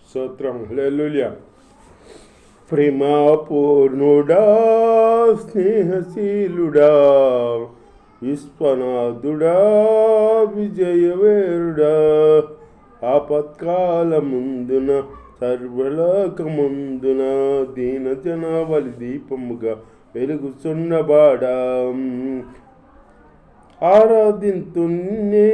స్తోత్రం. హల్లెలూయా. ప్రేమపూర్ణుడా, స్నేహశీలుడా, విశ్వనాథుడా, విజయవేరుడా, ఆపత్కాలముందున సర్వలోకముందున దీనజనావళి దీపముగా వెలుగుచున్నవాడా, ఆరాధింతు నిన్నే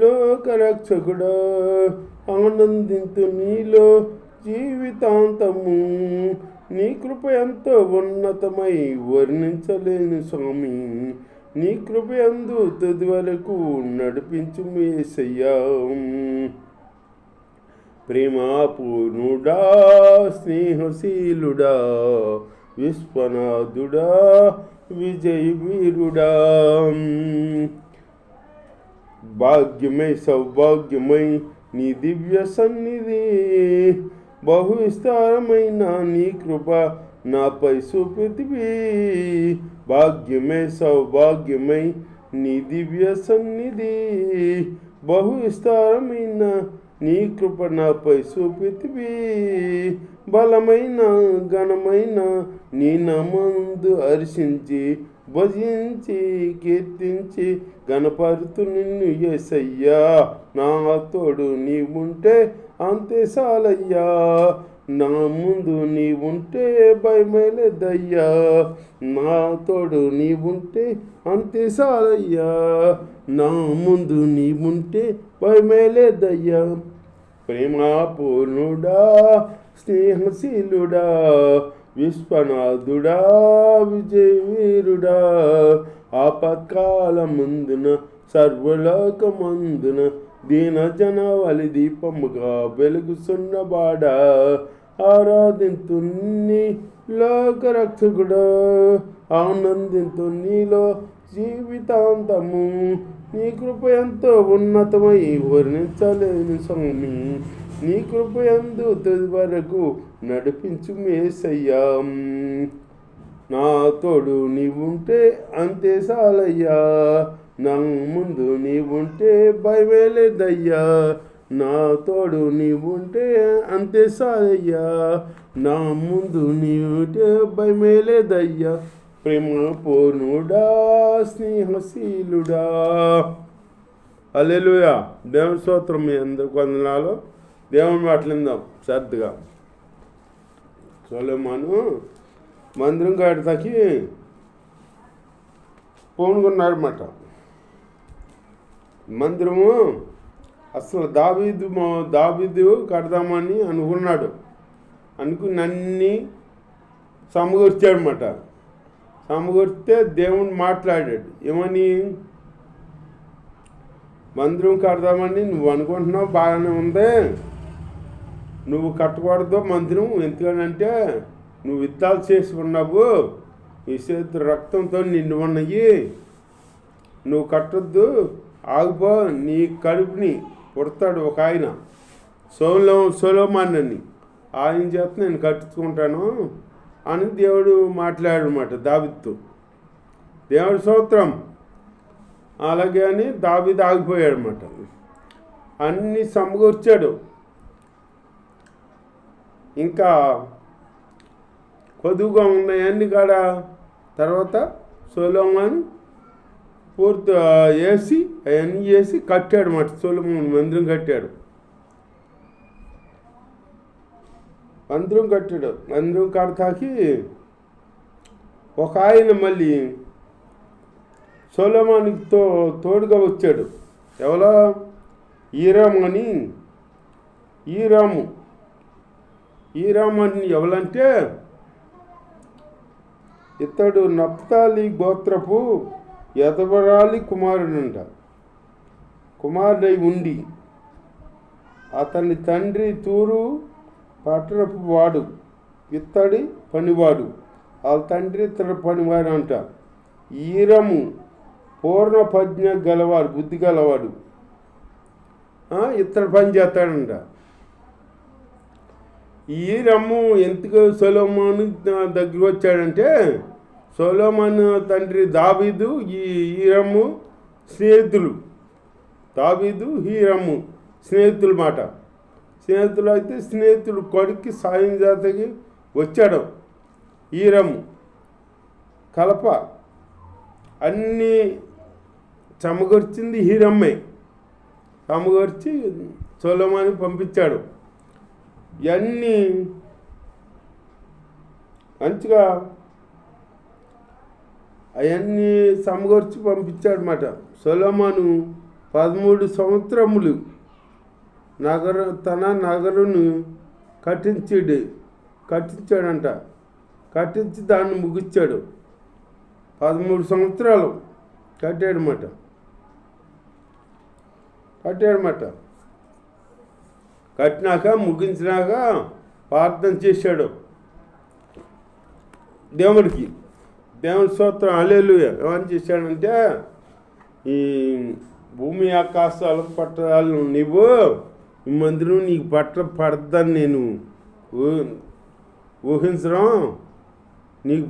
లోకరక్షకుడా, ఆనందింతు నీలో జీవితాంతము. నీ కృప ఎంతో ఉన్నతమై వర్ణించలేని స్వామి, నీ కృప యందు తుది వరకు నడిపించు యేసయ్యా. ప్రేమపూర్ణుడా, స్నేహశీలుడా, విశ్వనాథుడా, విజయ వీరుడా, భాగ్యమై సౌభాగ్యమై నీ దివ్య సన్నిధి, బహు విస్తారమైన నీ కృప నాపై చూపితివి. భాగ్యమై సౌభాగ్యమై నీ దివ్య సన్నిధి, బహు విస్తారమైన నీ కృప నాపై చూపితివి. బలమైన ఘనమైన నీ నామమునందు హర్షించి భజించి కీర్తించి గణపరుతు నిన్ను యేసయ్యా. నా తోడు నీవుంటే అంతే చాలయ్యా, నా ముందు నీవుంటే భయమేలేదయ్యా. నా తోడు నీవుంటే అంతే చాలయ్యా, నా ముందు నీవుంటే భయమేలేదయ్యా. ప్రేమపూర్ణుడా, స్నేహశీలుడా, విశ్వనాథుడా, విజయవీరుడా, ఆపత్కాలమందున సర్వలోకమందున దీనజనావళి దీపముగా వెలుగుచున్నవాడా, ఆరాధింతు నిన్నే లోకరక్షకుడా, ఆనందింతు నీలో జీవితాంతము. నీ కృప ఎంతో ఉన్నతమై వర్ణించలేని స్వామి, నీ కృప యందు తుది వరకు నడిపించు యేసయ్యా. నా తోడు నీవుంటే అంతే చాలయ్యా, నా ముందు నీవుంటే భయమేలేదయ్యా. నా తోడు నీవుంటే అంతే చాలయ్యా, నా ముందు నీవుంటే భయమేలేదయ్యా. ప్రేమపూర్ణుడా, స్నేహశీలుడా. హల్లెలూయా. దేవుని స్తోత్రం. మీ అందరికి వందనాలు. దేవుని మాటలిందాం శ్రద్ధగా. సొలొమోను మందిరం కడతాకి పూనుకున్నాడన్నమాట. మందిరము అసలు దావీదు కడదామని అనుకున్నాడు. అనుకుని అన్నీ సమకూర్చాడనమాట. సమకూర్తే దేవుడు మాట్లాడాడు. ఏమని? మందిరం కడదామని నువ్వు అనుకుంటున్నావు, బాగానే ఉంది, నువ్వు కట్టకూడదు మందిరం. ఎందుకనంటే నువ్వు యుద్ధాలు చేసి ఉన్నావు, ఈ చేతి రక్తంతో నిండి ఉన్నాయి, నువ్వు కట్టొద్దు, ఆగిపో. నీ కడుపుని పుడతాడు ఒక ఆయన, సొలొమోను అని, ఆయన చేత నేను కట్టుకుంటాను అని దేవుడు మాట్లాడనమాట దావీదుతో. దేవుడి స్తోత్రం. అలాగే అని దావీదు ఆగిపోయాడు అనమాట. అన్నీ సమకూర్చాడు. ఇంకా కొద్దుగా ఉన్నాయన్నీ కాడ తర్వాత సొలొమోను పూర్తి వేసి అవన్నీ చేసి కట్టాడు అన్నమాట. సొలొమోను మందిరం కట్టాడు. మందిరం కడతాకి ఒక ఆయన మళ్ళీ సొలొమోనుకి తోడుగా వచ్చాడు. ఎవరో హీరాము అని. హీరాము అని ఎవరంటే ఇతడు నప్తాలి గోత్రపు యదవరాలి కుమారుడై ఉండి అతని తండ్రి తూరు పట్టణపు వాడు, ఇత్తడి పనివాడు. వాళ్ళ తండ్రి ఇతడు పనివాడు అంట. హీరాము పూర్ణ ప్రజ్ఞ గలవాడు, బుద్ధి గలవాడు, ఇతడు పని చేస్తాడంట. హీరాము ఎందుకు సొలొమోను దగ్గర వచ్చాడంటే, సొలొమోను తండ్రి దావీదు ఈ హీరాము స్నేహితులు. దావీదు హీరాము స్నేహితులు మాట. స్నేహితులు అయితే స్నేహితుడు కొడుక్కి సాయం చేతకి వచ్చాడు. ఈరము కలప అన్నీ సమకూర్చింది హీరమ్మే. సమకూర్చి సొలొమోనుకి పంపించాడు. ఇవన్నీ మంచిగా అవన్నీ సమకూర్చి పంపించాడు అన్నమాట. సొలొమోను 13 సంవత్సరములు తన నగరును కట్టించాడంట. కట్టించి దాన్ని ముగించాడు. 13 సంవత్సరాలు కట్టాడన్నమాట. కట్టినాక ముగించినాక ప్రార్థన చేశాడు దేవుడికి. దేవుని స్తోత్రం హల్లెలూయా. ఏమని చేశాడంటే, ఈ భూమి ఆకాశాలు పట్టడాలు నీవు ఈ మందిరం నీకు పడద్దని నేను ఊహించడం. నీకు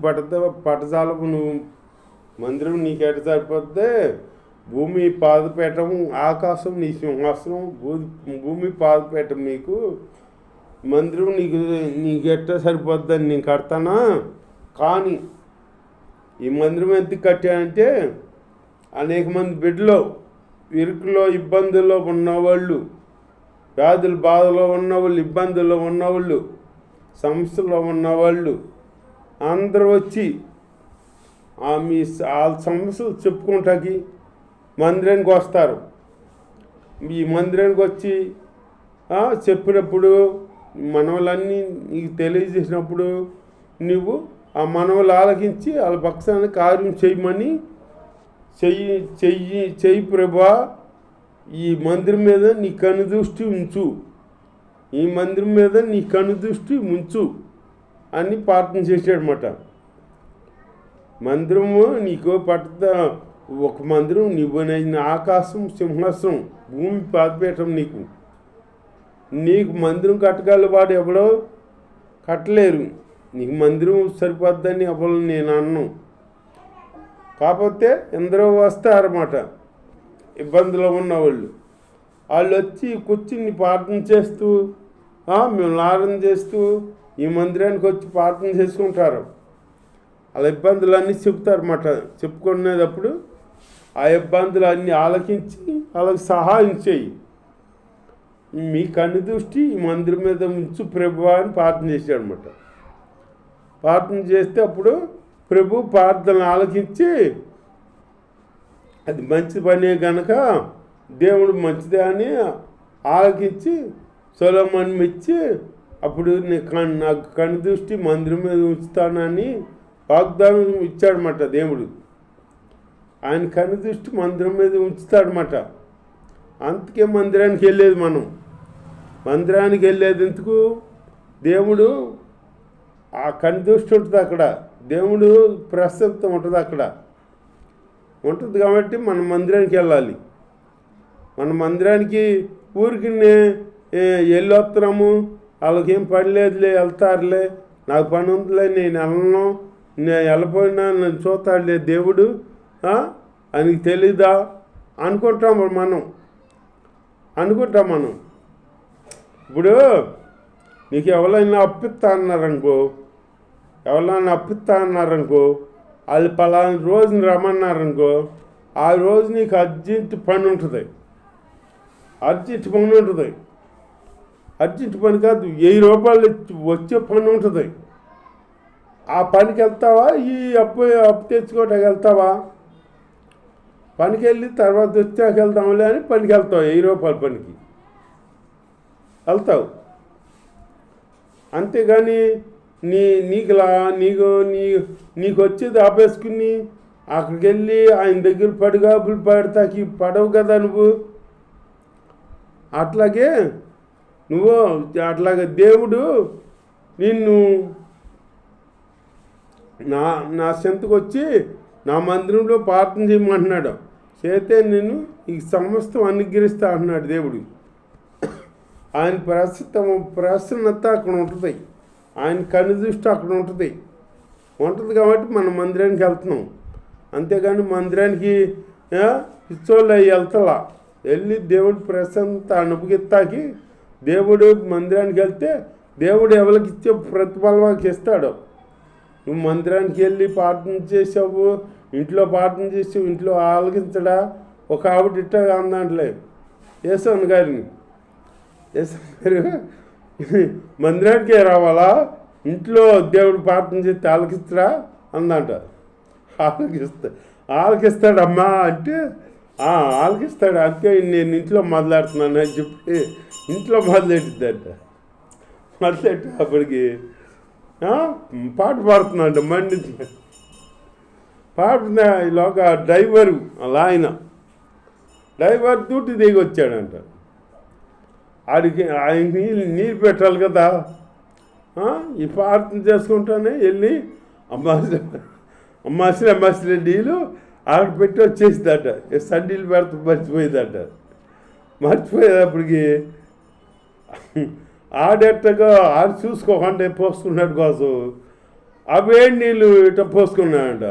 పట్టజాలకు నువ్వు మందిరం నీకు ఎట సరిపోతే, భూమి పాదపీఠం ఆకాశం నీ సింహాసనం, భూమి పాదపీఠం నీకు మందిరం నీకు ఎట్ట సరిపోద్దని నేను కడతానా. కానీ ఈ మందిరం ఎందుకు కట్టానంటే, అనేక మంది బిడ్డలు ఇరుకులో ఇబ్బందుల్లో ఉన్నవాళ్ళు, వ్యాధుల బాధలో ఉన్నవాళ్ళు, ఇబ్బందుల్లో ఉన్నవాళ్ళు, సమస్యలో ఉన్నవాళ్ళు అందరూ వచ్చి మీ సమస్యలు చెప్పుకుంటాకి మందిరానికి వస్తారు. ఈ మందిరానికి వచ్చి చెప్పినప్పుడు మనవలన్నీ నీకు తెలియజేసినప్పుడు నువ్వు ఆ మనవలు ఆలకించి వాళ్ళ పక్షాన్ని కార్యం చేయమని చెయ్యి ప్రభా, ఈ మందిరం మీద నీ కనుదృష్టి ఉంచు, ఈ మందిరం మీద నీ కనుదృష్టి ఉంచు అని ప్రార్థన చేశాడనమాట. మందిరము నీకు ఒక మందిరం నీవు ఆకాశం సింహాసనం, భూమి పాదపీఠం నీకు మందిరం కట్టగల వాడు ఎవడో కట్టలేరు. నీకు మందిరం సరిపోద్దని ఎవరు నేను అన్ను. కాకపోతే ఎందరో వస్తారన్నమాట ఇబ్బందులో ఉన్నవాళ్ళు. వాళ్ళు వచ్చి కూర్చుని ప్రార్థన చేస్తూ మేము ఆరాధన చేస్తూ ఈ మందిరానికి వచ్చి ప్రార్థన చేసుకుంటారు. వాళ్ళ ఇబ్బందులన్నీ చెప్తారన్నమాట. చెప్పుకునేటప్పుడు ఆ ఇబ్బందులు అన్నీ ఆలకించి వాళ్ళకి సహాయం చేయి, మీ కన్ను దృష్టి ఈ మందిరం మీద ఉంచు ప్రభువా అని ప్రార్థన చేశాడనమాట. ప్రార్థన చేస్తే అప్పుడు ప్రభు ప్రార్థన ఆలకించి అది మంచి పనే కనుక దేవుడు మంచిదే అని ఆలకించి సొలొమోను మెచ్చి అప్పుడు నాకు కన్ను దృష్టి మందిరం మీద ఉంచుతానని వాగ్దానం ఇచ్చాడనమాట దేవుడు. ఆయన కన్ను దృష్టి మందిరం మీద ఉంచుతాడనమాట. అందుకే మందిరానికి వెళ్ళేది మనం. మందిరానికి వెళ్ళేది ఎందుకు? దేవుడు ఆ కన్ను దృష్టి ఉంటుంది అక్కడ, దేవుడు ప్రసక్తం ఉంటుంది అక్కడ ఉంటుంది. కాబట్టి మనం మందిరానికి వెళ్ళాలి. మన మందిరానికి ఊరికి వెళ్ళొస్తున్నాము, వాళ్ళకేం పని లేదులే, వెళ్తారులే, నాకు పని ఉందిలే, నేను వెళ్ళను, నేను వెళ్ళిపోయినా నన్ను చూస్తాడులే దేవుడు, ఆయనకి తెలీదా అనుకుంటాం మనం. ఇప్పుడు నీకు ఎవరైనా అప్పిస్తా అన్నారనుకో, వాళ్ళు పలానా రోజుని రమ్మన్నారనుకో, ఆ రోజు నీకు అర్జెంట్ పని ఉంటుంది. అర్జెంట్ పని కాదు, 1000 రూపాయలు వచ్చే పని ఉంటుంది. ఆ పనికి వెళ్తావా? ఈ అప్పు తెచ్చుకోవటానికి వెళ్తావా? పనికి వెళ్ళి తర్వాత వచ్చాక వెళ్తాంలే అని పనికి వెళ్తావు. 1000 రూపాయల పనికి వెళ్తావు. అంతేగాని నీకు వచ్చేది ఆపేసుకుని అక్కడికి వెళ్ళి ఆయన దగ్గర పడిగాపులు పడతాకి పడవు కదా నువ్వు. అట్లాగే దేవుడు నిన్ను నా చెంతకు వచ్చి నా మందిరంలో ప్రార్థన చేయమంటున్నాడు. చేస్తే నేను ఈ సమస్తం అనుగ్రహిస్తా అంటున్నాడు దేవుడు. ఆయన ప్రసన్నత అక్కడ ఉంటుంది, ఆయన కనుదృష్టి అక్కడ ఉంటుంది కాబట్టి మనం మందిరానికి వెళ్తున్నాం. అంతేగాని మందిరానికి పిచ్చోళ్ళు వెళ్తలా. వెళ్ళి దేవుడి ప్రసన్నత అనుభవిస్తాకి దేవుడు మందిరానికి వెళ్తే దేవుడు ఎవరికి ఇచ్చే ప్రతిఫలం వాళ్ళకి ఇస్తాడు. నువ్వు మందిరానికి వెళ్ళి ప్రార్థన చేసావు, ఇంట్లో ప్రార్థన చేసావు, ఇంట్లో ఆలకించడా? ఒక ఆవిడ ఇట్టగా అందంటలే యేసన్ గారిని, యేసన్ గారు మందిరానికే రావాలా, ఇంట్లో దేవుడు ప్రార్థన చేస్తే ఆలకిస్తాడా అందంట. ఆలకిస్తాడమ్మా అంటే ఆలకిస్తాడు, అందుకే నేను ఇంట్లో మొదలెడుతున్నాను అని చెప్పి ఇంట్లో మొదలెట్టిద్దంట. మొదలెట్టి అప్పటికి పాట పాడుతున్నాడు, మండించి పాడుతున్నా. ఈలోగా డ్రైవరు అలా డ్రైవర్ డ్యూటీ దిగి వచ్చాడంట. ఆడికి ఆయన నీళ్ళు పెట్టాలి కదా, ఈ ప్రార్థన చేసుకుంటానే వెళ్ళి అమ్మాసిరే నీళ్ళు ఆడ పెట్టి వచ్చేసిందట. సడ్డీలు పెడతా మర్చిపోయిందట. మర్చిపోయేటప్పటికి ఆడెట్టగా ఆడు చూసుకోకుండా పోసుకున్నాడు కోసం ఆ వేడి నీళ్ళు ఇట్లా పోసుకున్నాడంట.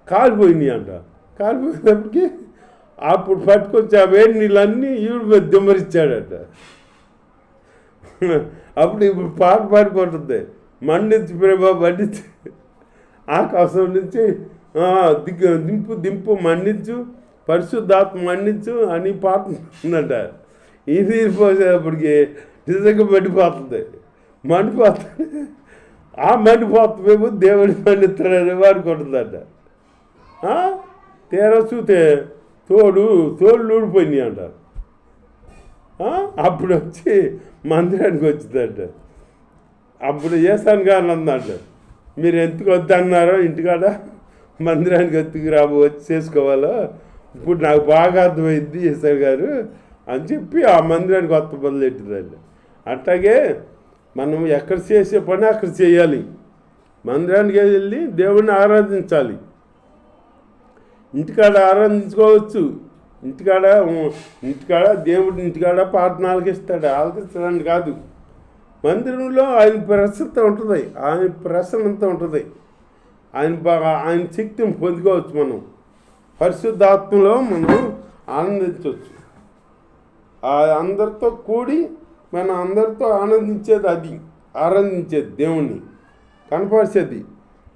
కాలిపోయినాయి అంట. కాలిపోయేటప్పటికి అప్పుడు పట్టుకొచ్చి ఆ వేడి నీళ్ళన్నీ ఈవిడ మీద దిమ్మరిచ్చాడట. అప్పుడు ఇప్పుడు పాట పాడుకుంటుంది, మండించి ప్రభా మండించి, ఆకాశం నుంచి దింపు మండించు, పరిశుద్ధాత్మ మండించు అని పాట ఉందంట. ఈ నీరు పోసేటప్పటికి నిజంగా మండిపోతుంది. ఆ మండిపోతుందేమో దేవుడి మండిస్తాడని వాడుకుంటుందంట. తీరా చూస్తే తోళ్ళు ఊడిపోయినాయి అంట. అప్పుడు వచ్చి మందిరానికి వచ్చిందంట. అప్పుడు యేసన్ గారు అందంట, మీరు ఎందుకు వద్దన్నారో ఇంటికాడ మందిరానికి ఎత్తుకు వచ్చి చేసుకోవాలో ఇప్పుడు నాకు బాగా అర్థమైంది యేసన్ గారు అని చెప్పి ఆ మందిరానికి కొత్త మొదలెట్టిందండి. అట్లాగే మనం ఎక్కడ చేసే పని అక్కడ చేయాలి. మందిరానికి వెళ్ళి దేవుడిని ఆరాధించాలి. ఇంటికాడ ఆరాధించుకోవచ్చు. ఇంటికాడ దేవుడి ఇంటికాడ ప్రార్థన ఆలకిస్తాడని కాదు, మందిరంలో ఆయన ప్రసన్నత ఉంటుంది, ఆయన ప్రసన్నత ఉంటుంది, ఆయన శక్తిని పొందుకోవచ్చు. మనం పరిశుద్ధాత్మలో మనం ఆనందించవచ్చు. అందరితో కూడి మనం అందరితో ఆనందించేది దేవుణ్ణి కనపరిచేది.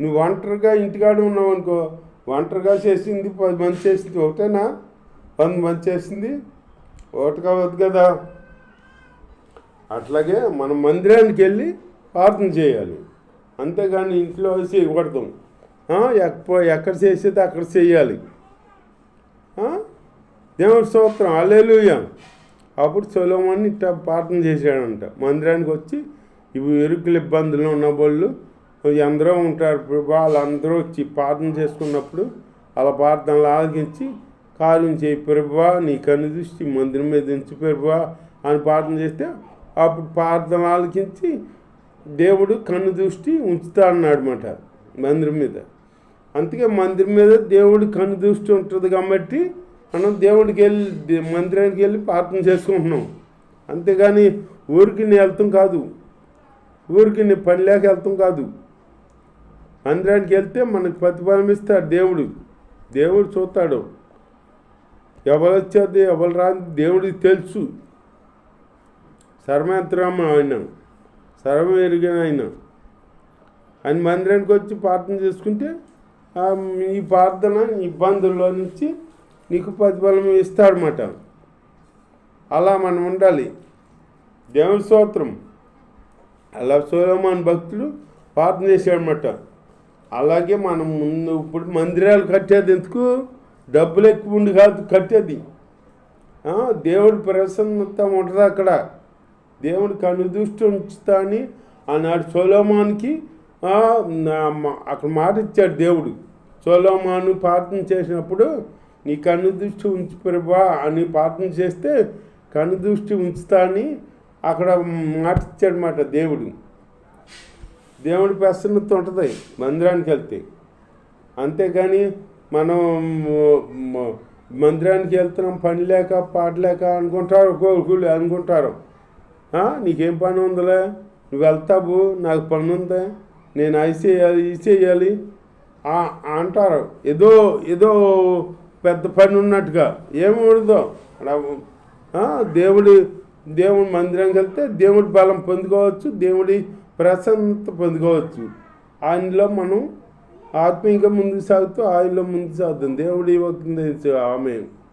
నువ్వు ఒంటరిగా ఇంటికాడ ఉన్నావు అనుకో, ఒంటరిగా చేసింది 10 మంది చేసింది ఒకటేనా? 100 మంది చేసింది ఒకటి కావద్దు కదా. అట్లాగే మనం మందిరానికి వెళ్ళి ప్రార్థన చేయాలి, అంతేగాని ఇంట్లో చేయకూడదు. ఎక్కడ చేసేది అక్కడ చేయాలి. దేవుడి స్తోత్రం, హల్లెలూయా. అప్పుడు సొలొమోను ఇట్లా ప్రార్థన చేశాడంట. మందిరానికి వచ్చి ఇవి ఎరుకుల ఇబ్బందులు ఉన్న వాళ్ళు అందరూ ఉంటారు, వాళ్ళందరూ వచ్చి ప్రార్థన చేసుకున్నప్పుడు అలా ప్రార్థనలు ఆలకించి కార్యం చేయి ప్రభువా, నీ కన్ను దృష్టి మందిరం మీద ఉంచు ప్రభువా అని ప్రార్థన చేస్తే అప్పుడు ప్రార్థన ఆలకించి దేవుడు కన్ను దృష్టి ఉంచుతా అన్నాడనమాట మందిరం మీద. అందుకే మందిరం మీద దేవుడి కన్ను దృష్టి ఉంటుంది కాబట్టి మనం దేవుడికి వెళ్ళి మందిరానికి వెళ్ళి ప్రార్థన చేసుకుంటున్నాం. అంతేగాని ఊరికి వెళ్తాం కాదు, ఊరికి పని లేక వెళ్తాం కాదు. మందిరానికి వెళ్తే మనకు ప్రతిఫలం ఇస్తాడు దేవుడు చూస్తాడు. ఎవరు వచ్చేది ఎవరు రాని దేవుడికి తెలుసు. సర్వయంత్రం ఆయన, సర్వం ఎరిగిన ఆయన మందిరానికి వచ్చి ప్రార్థన చేసుకుంటే ఈ ప్రార్థన ఇబ్బందుల్లో నుంచి నీకు ప్రతిఫలం ఇస్తాడనమాట. అలా మనం ఉండాలి. దేవుడి స్తోత్రం. అలా సొలొమోను భక్తుడు ప్రార్థన చేశాడనమాట. అలాగే మనం ముందు ఇప్పుడు మందిరాలు కట్టేది ఎందుకు? డబ్బులు ఎక్కువ ఉండి కాదు కట్టేది, దేవుడి ప్రసన్నత ఉంటుంది అక్కడ. దేవుడి కనుదృష్టి ఉంచుతా అని ఆనాడు సొలొమోనుకి అక్కడ మాట ఇచ్చాడు దేవుడు. సొలొమోను ప్రార్థన చేసినప్పుడు నీ కన్ను దృష్టి ఉంచు ప్రభువా అని ప్రార్థన చేస్తే కన్ను దృష్టి ఉంచుతా అని అక్కడ మాట ఇచ్చాడనమాట దేవుడు. దేవుడి ప్రసన్నత ఉంటుంది మందిరానికి వెళ్తే. అంతేగాని మనం మందిరానికి వెళ్తున్నాం పని లేక పాట లేక అనుకుంటారు, ఒక్కొక్కరు అనుకుంటారు. నీకేం పని ఉందిలే, నువ్వు వెళ్తావు, నాకు పని ఉందా, నేను అది చేయాలి ఇది చేయాలి అంటారు. ఏదో పెద్ద పని ఉన్నట్టుగా ఏమి ఉండదో. దేవుడి దేవుడి మందిరంకి వెళ్తే దేవుడి బలం పొందుకోవచ్చు, దేవుడి ప్రసన్నత పొందుకోవచ్చు. ఆయనలో మనం ఆత్మీయంగా ముందుకు సాగుతూ ఆయనలో ముందుకు సాగుతాం. దేవుడి ఆమె